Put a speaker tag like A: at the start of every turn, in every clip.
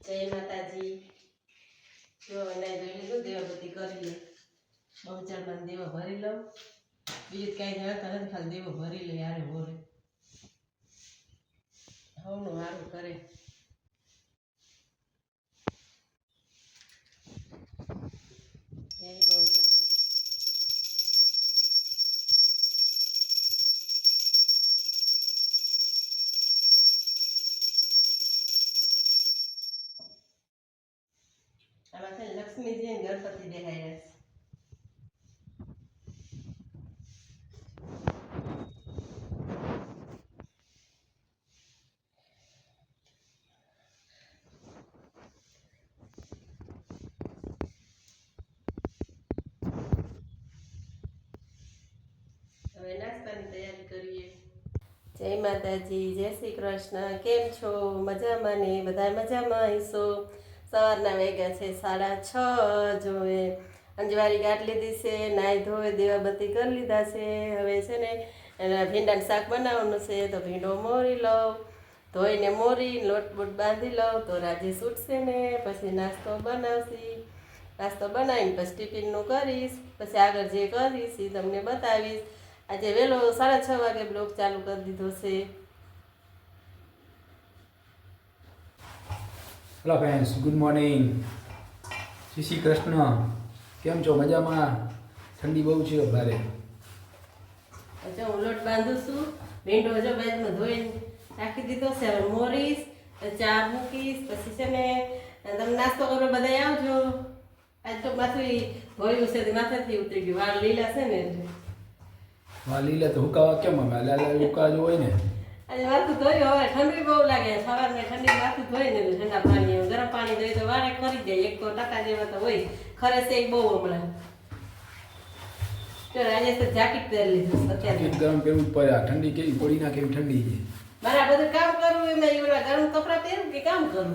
A: જય માતાજી. જો એને જોઈ લીધું દેવાબતી કરી લે. બહુ ચાર દેવો ભરી લઉં. બીજું કાંઈ જણાતા નથી, ખાલી દેવો ભરી લે યારે બોલે. હવનું સારું કરે. એ બહુ ચાર આમાં છે લક્ષ્મીજી અને ગણપતિ દેખાય છે. હવે નાસ્તાની તૈયારી કરીએ. જય માતાજી, જય શ્રી કૃષ્ણ. કેમ છો? મજામાં ને? બધા મજામાં હશો. સવારના વાગ્યા છે 6:30. જોવે અંજવારી ગાંઠ લીધી છે, નાહી ધોઈ દેવાબત્તી કરી લીધા છે. હવે છે ને એના ભીંડાનું શાક બનાવવાનું છે, તો ભીંડો મોરી લઉં, ધોઈને મોરી લોટ બોટ બાંધી લઉં તો રાજી છૂટશે ને. પછી નાસ્તો બનાવશી. નાસ્તો બનાવીને પછી ટિફિનનું કરીશ. પછી આગળ જે કરીશ એ તમને બતાવીશ. આજે વહેલો 6:30 વાગે બ્લોગ ચાલુ કરી દીધો છે.
B: Hello friends, good morning. Shri Krishna. કેમ છો? મજામાં? ઠંડી બહુ છે ભારે.
A: જો હું લોટ બાંધું છું. ભીંડો જો બાજુમાં ધોઈને રાખી દીધો છે. હવે મોરીશ, ચા મૂકીશ. પછી છે ને તમે નાસ્તો કરો, બધા આવજો. આજ તો માથું ધોયું છે, માથાથી ઉતરી ગયું. વાળ લીલા છે ને એટલે.
B: હા, લીલા તો હુકાવા કેમ અમે? લાલા હુકા જો હોય ને.
A: આજે માથું ધોયું. હવે ઠંડી બહુ લાગે. સવારમાં ઠંડી માથું ધોઈ ને ઠંડા પાણી, ગરમ પાણી ધોઈ તો વારે ખરી જાય. 1% જેવા તો હોય. ખરે છે બહુ હમણાં. તો આજે તો જાકીટ પહેરી લીધું અત્યારે.
B: ગરમ કરવું જ પડે. આ ઠંડી કેવી પડી ના કેવી ઠંડી છે.
A: મારે બધું કામ કરવું એમાં એવડા ગરમ કપડાં પહેરું કે કામ કરું.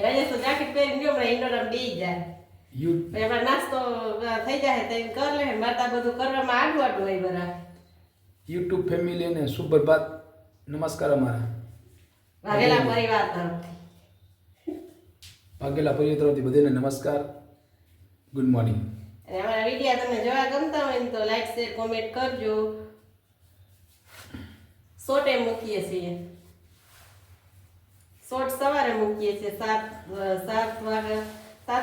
A: આજે તો જાકીટ પહેરીને ગયો હમણાં ઇન્ડોરમાં બેસી જાય. એમાં નાસ્તો થઈ જાય તો એમ કર લે. માતા બધું કરવામાં આડું આડું હોય બરાબર.
B: યુટ્યુબ ફેમિલી ને સુપ્રભાત. નમસ્કાર અમારા
A: વાઘેલા પરિવાર તરફથી.
B: વાઘેલા પરિવાર તરફથી બધાને નમસ્કાર. Good morning.
A: અને અમારા વિડીયો તમને જોવા ગમતા હોય ને તો લાઈક શેર કોમેન્ટ કરજો. શોર્ટ એમ મૂકીએ છીએ. શોર્ટ સવારે મૂકીએ છીએ 7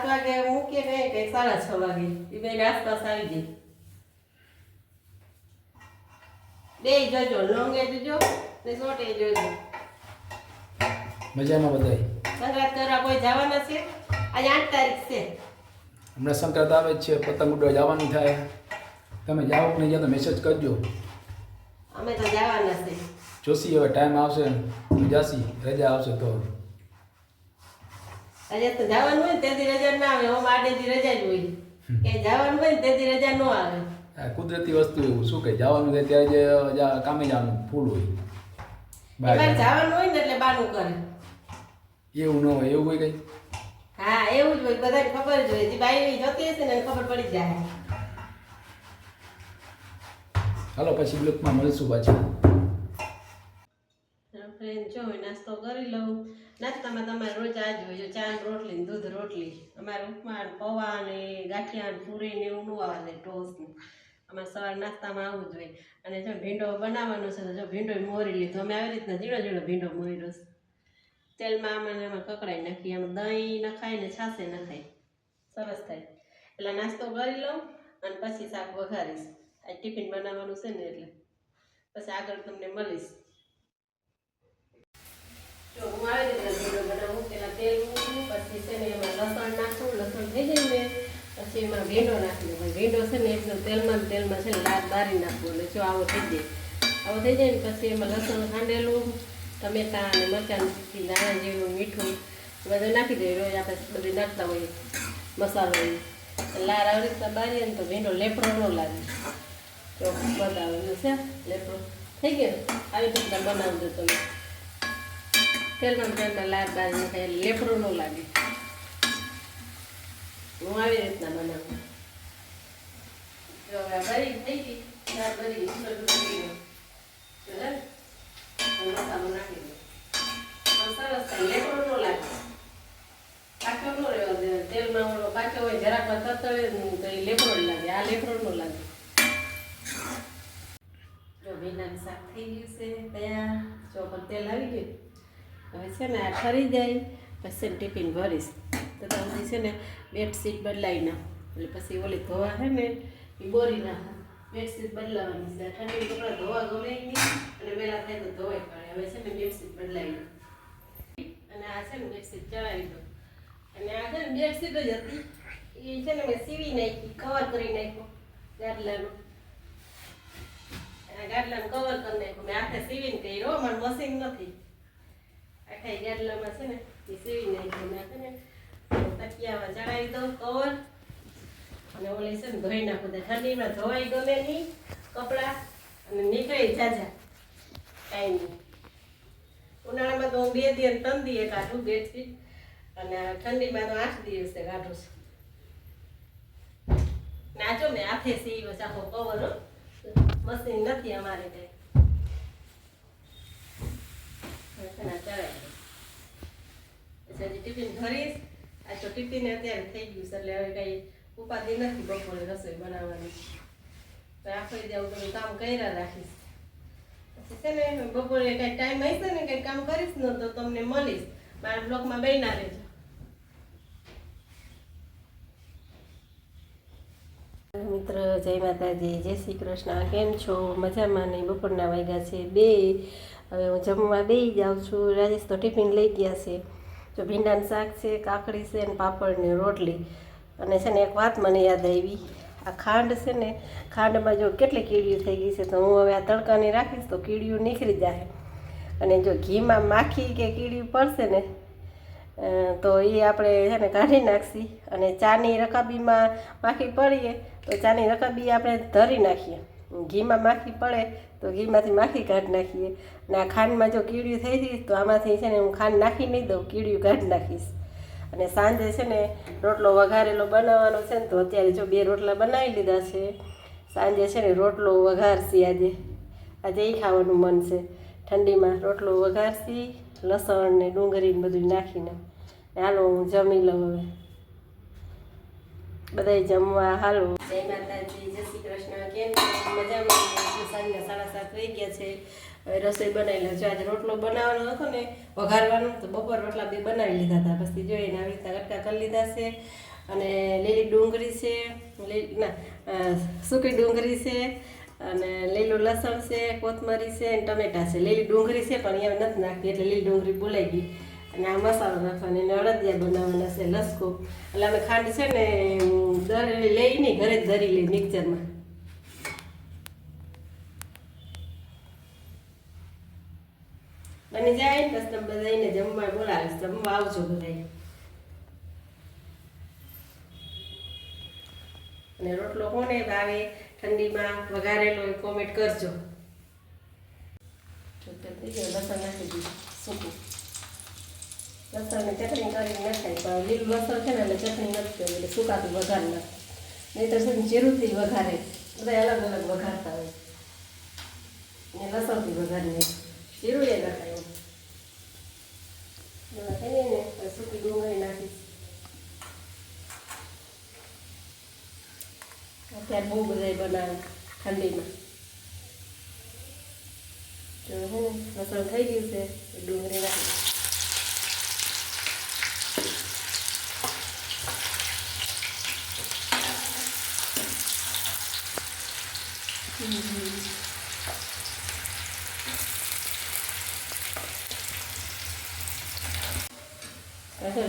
A: વાગે મૂકીએ કંઈક 6:30 વાગે. એ બે આસપાસ આવી જાય. બે જોજો, લોંગ એ જોજો ને શોર્ટ એ જોજો.
B: મજામાં બધાય?
A: સંક્રાંત કરવા કોઈ જવાના છે? આજે 8 તારીખ છે.
B: હમણાં સંક્રાંત આવે જ છે, પતંગ ઉડવા જવાનું થાય. તમે જાઓ કે નહીં જાઓ તો મેસેજ કરજો.
A: અમે તો જવાના છે.
B: જોશી હવે ટાઈમ આવશે તો જાશી, રજા આવશે તો.
A: આજે તો જવાનું હોય ને તેથી રજા ના આવે. ઓમ આડેથી રજા જ હોય. કે જવાનું હોય ને તેથી રજા ન આવે.
B: આ કુદરતી વસ્તુ એવું શું કે જવાનું થાય ત્યારે જે કામે જવાનું ફૂલ હોય.
A: એમાં જવાનું હોય ને એટલે બાનું કરે.
B: એવું ન હોય, એવું હોય કઈ?
A: હા, એવું જ હોય. બધાને ખબર જ હોય. જે બાઈ જતી હશે ને એને ખબર પડી જાય.
B: હાલો પછી બ્લોકમાં મળીશું પાછા.
A: ફ્રેન્ડ જો નાસ્તો કરી લઉં. નાસ્તામાં તમારે રોજ આ જ હોય. ચા ને રોટલી ને દૂધ રોટલી. અમારે ઉપમા ને પૌવા ને ગાંઠિયા ને પૂરી ને એવું ન આવે. ટોસ્ટ ને અમારે સવાર નાસ્તામાં આવું જ હોય. અને જો ભીંડો બનાવવાનો છે તો જો ભીંડો મોરી લીધો. અમે આવી રીતના ઝીણો ઝીણો ભીંડો મોર્યો છે. તેલમાં આમાં કકડાઈ નાખીએ. આમાં દહીં નખાય ને છાશે નખાય. સરસ થાય. એટલે નાસ્તો કરી લઉં અને પછી શાક વઘારીશ. આ ટિફિન બનાવવાનું છે ને એટલે પછી આગળ તમને મળીશ. જો હું આવી રીતે ભીંડો બનાવું. પેલા તેલ મૂકું, પછી છે ને એમાં લસણ નાખું. લસણ થઈ જાય ને પછી એમાં ભીંડો નાખી દઉં. ભીંડો છે ને એકદમ તેલમાં છે ને લાલ બારી નાખવું. એટલે જો આવો થઈ જાય. આવો થઈ જાય ને પછી એમાં લસણ ખાંડેલું, ટમેટા અને મરચાં, દાણા જેવું, મીઠું બધું નાખી દઈએ. રોજ આપણે બધું નાખતા હોઈએ મસાલો. લાર આવી રીતના બારીએ ને તો ભીંડો લેપડો ન લાગે. જો બતાવેલું છે લેપડો થઈ ગયો. આવી રીતના બનાવજો તમે. તેલમાં લાર બારી નાખાય એટલે લેપડો ન લાગે. હું આવી રીતના બનાવું. જો હવે બરી થઈ ગઈ. દાળ બરી મસાલો નાખી દો. સરસ થાય, લેપડો ન લાગે. કાચો ન રહેવા દે, તેલમાં ઓલો કાચો હોય જરાક વાર તતળે ને તો એ લેફરો લાગે, આ લેફરો ન લાગે. જો ભીંડાનું શાક થઈ ગયું છે તૈયાર. જો પણ તેલ આવી ગયું. હવે છે ને આ ઠરી જાય પછી ટિફિન ભરીશ તો તમે છે ને બેડશીટ બદલાવી નાખ, એટલે પછી ઓલી ધોવા છે ને એ બોરી નાખ. બેડશીટ બદલાવાની છે, ઠંડી કપડાં ધોવા ગમે નહીં અને પહેલાં થાય તો ધોવાય પડે. હવે છે ને બેડશીટ બદલાવી નાખ અને આ છે ને બેડશીટ ચડાવી દો. અને આ છે ને બેડશીટ જ હતી એ છે ને મેં સીવી નાખી, કવર કરી નાખ્યો ગાદલાનું. ગાદલાનું કવર કરી નાખ્યું મેં હાથે સીવીને કર્યો, મારું મશીન નથી. આખા ગાદલામાં છે ને એ સીવી નાખ્યું મેં છે ને તકિયામાં ચડાવી દઉં કવર અને ઓલી છે ને ધોઈ નાખું. ઠંડીમાં ધોવાઈ ગમે નહીં કપડાં અને નીકળી જાજા કાંઈ નહીં. ઉનાળામાં તો હું 2 દિવસ 3 દિવસ કાઢું બેડશીટ અને ઠંડીમાં તો 8 દિવસે કાઢું છું. નાચો ને હાથે સીવો ચાખો કવર, મશીન નથી અમારે કઈ. પછી ટિફિન ભરીશ. આ તો ટિફિન અત્યારે થઈ ગયું છે એટલે હવે કઈ ઉપાધિ નથી બપોરે રસોઈ બનાવવાની. તો આખો જાવ બધું કામ કર્યા રાખીશ. પછી છે ને બપોરે કઈ ટાઈમ હશે ને કઈ કામ કરીશ ને તો તમને મળીશ. મારા બ્લોગમાં બન્યા રહેજો. મિત્ર જય માતાજી, જય શ્રી કૃષ્ણ. કેમ છો? મજામાં? નહીં? બપોરના વાગ્યા છે 2. હવે હું જમવા બેસી જાઉં છું. રાજેશ તો ટિફિન લઈ ગયા છે. જો ભીંડાનું શાક છે, કાકડી છે ને પાપડ ને રોટલી. અને છે ને એક વાત મને યાદ આવી, આ ખાંડ છે ને ખાંડમાં જો કેટલી કીડીયું થઈ ગઈ છે, તો હું હવે આ તડકાની રાખીશ તો કીડીયું નીકળી જાય. અને જો ઘીમાં માખી કે કીડીયું પડશે ને તો એ આપણે છે ને કાઢી નાખશી. અને ચાની રકાબીમાં માખી પડીએ તો ચાની રકાબી આપણે ધરી નાખીએ. ઘીમાં માખી પડે તો ઘીમાંથી માખી કાઢી નાખીએ. અને આ ખાંડમાં જો કીડીયું થઈ ગઈ તો આમાંથી છે ને હું ખાંડ નાખી નહીં દઉં, કીડીયું કાઢી નાખીશ. અને સાંજે છે ને રોટલો વઘારેલો બનાવવાનો છે ને તો અત્યારે જો 2 રોટલા બનાવી લીધા છે. સાંજે છે ને રોટલો વઘારશી. આજે એ ખાવાનું મન છે. ઠંડીમાં રોટલો વઘારશી, લસણ ને ડુંગળી ને બધું નાખીને. હાલો હું જમી લઉં હવે. બધાય જમવા હાલો. જય માતાજી, જય શ્રી કૃષ્ણ. કેમ છો? મજામાં? સાંજના 7:30 થઈ ગયા છે. હવે રસોઈ બનાવી લો. જો આજે રોટલો બનાવવાનો હતો ને વઘારવાનો તો બપોર રોટલા 2 બનાવી લીધા હતા. પછી જોઈને આવી રીતના કટકા કરી લીધા છે. અને લીલી ડુંગળી છે, સૂકી ડુંગળી છે અને લીલું લસણ છે, કોથમરી છે અને ટમેટા છે. લીલી ડુંગળી છે પણ અહીંયા નથી નાખી એટલે લીલી ડુંગળી બોલાઈ ગઈ. અને આ મસાલો નાખવાનો અને અડદિયા બનાવવાના છે, લસકો. એટલે અમે ખાંડ છે ને લઈ નહીં, ઘરે જ ધરી લઈ મિક્સરમાં. બની જાય ને પછી તમે બધાને જમવા બોલાવીશ, જમવા આવજો બધા. અને રોટલો કોને ભાવે ઠંડીમાં વઘારેલો એ કોમેન્ટ કરજો. લસણ નાખી દીધું સૂકું. લસણની ચટણી કરીને નખાય પણ લીલું લસણ છે ને એટલે ચટણી નથી કરી એટલે સુકાતું વઘાર નાખ. નહીં તો છે ને જીરુંથી વઘારે, બધા અલગ અલગ વઘારતા હોય. ને લસણથી વઘારીને જીરું એ નખાય. થઈ ને સૂકી ડુંગળી નાખીશ. અત્યારે બહુ બધા બનાવે ઠંડીમાં. જો લસણ થઈ ગયું છે, ડુંગળી નાખી.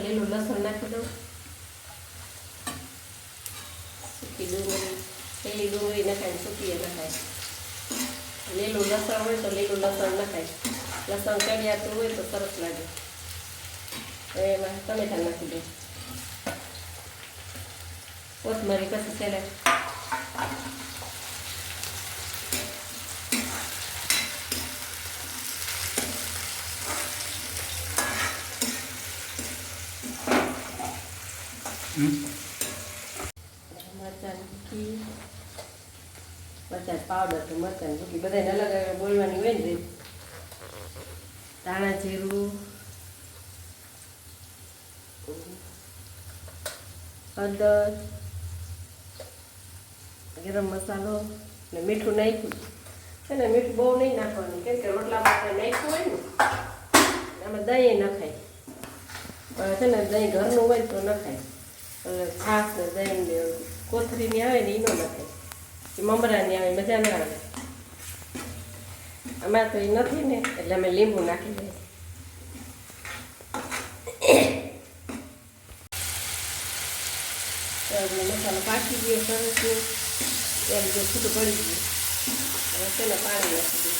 A: લીલું લસણ નાખી દઉં. સૂકી ડુંગળી, લીલી ડુંગળી નખાય, સૂકી નખાય. લીલું લસણ હોય તો લીલું લસણ નખાય. લસણ ચડિયાતું હોય તો સરસ લાગે. એમાં ટમેટા નાખી દઉં. કોથમરી પછી છેલ્લે મરચાં પાવડર તો મરચાં ભૂકી બધાને અલગ અલગ બોલવાની હોય ને. ધાણા જીરું, હળદર, ગરમ મસાલો ને મીઠું નાખ્યું છે ને. મીઠું બહુ નહીં નાખવાનું, કેમ કે રોટલામાં આપણે નાખ્યું હોય ને આમાં દહીં નખાય, પણ છે ને દહીં ઘરનું હોય તો નખાય. એટલે છાશ ને દહીં ને કોથરીની આવે ને એ ન નખાય, એ મમરાની આવે, મજા ના આવે. આમાં તો એ નથી ને એટલે અમે લીંબુ નાખી દઈએ. મસાલો પાકી ગયો સરસ, એમ જો છૂટું પડી ગયું. હવે છે ને પાણી નાખી દઈએ.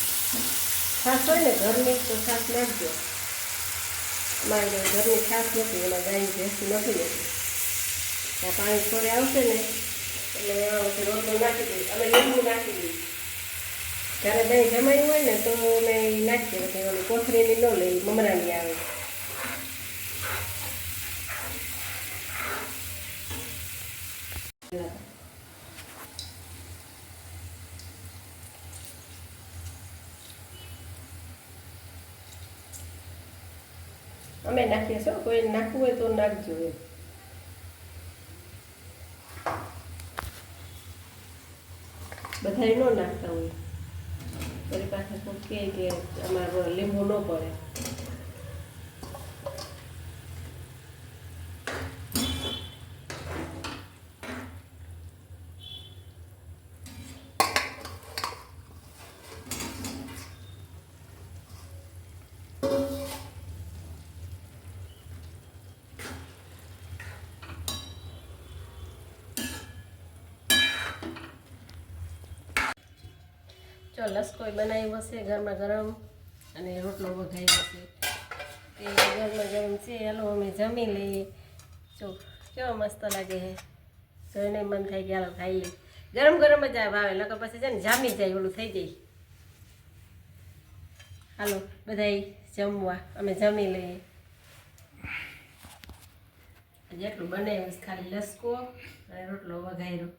A: છાશ હોય ને ઘરની તો છાશ નાખજો. અમારે ઘરની છાશ નથી, એમાં ગાયની ભેંસી નથી લેતી. ત્યાં પાણી થોડે આવશે ને એટલે એમાં રોટલો નાખી દઈએ. અમે લીંબુ નાખી દઈએ. જ્યારે દહીં જમાયું હોય ને તો અમે નાખીએ, પછી ઓલી કોથરીની ન લઈ, મમરાની આવે. અમે નાખીએ છો, કોઈ નાખવું હોય તો નાખજો એમ. બધા ન નાખતા હોય, મારી પાસે કોઈ કહે કે અમારે લીંબુ ન પડે. જો લસકોઈ બનાવ્યો હશે ગરમા ગરમ, અને રોટલો વઘાર્યો હશે તે ગરમા ગરમ છે. હાલો અમે જમી લઈએ. જો કેવો મસ્ત લાગે છે, જોઈને મન થાય કે હાલો ખાઈ લઈએ. ગરમ ગરમ જ આ ભાવે, નકર પછી છે ને જામી જાય, ઓલું થઈ જાય. હાલો બધાય જમવા, અમે જમી લઈએ. જેટલું બનાવ્યું ખાલી લસકો અને રોટલો વઘાર્યો.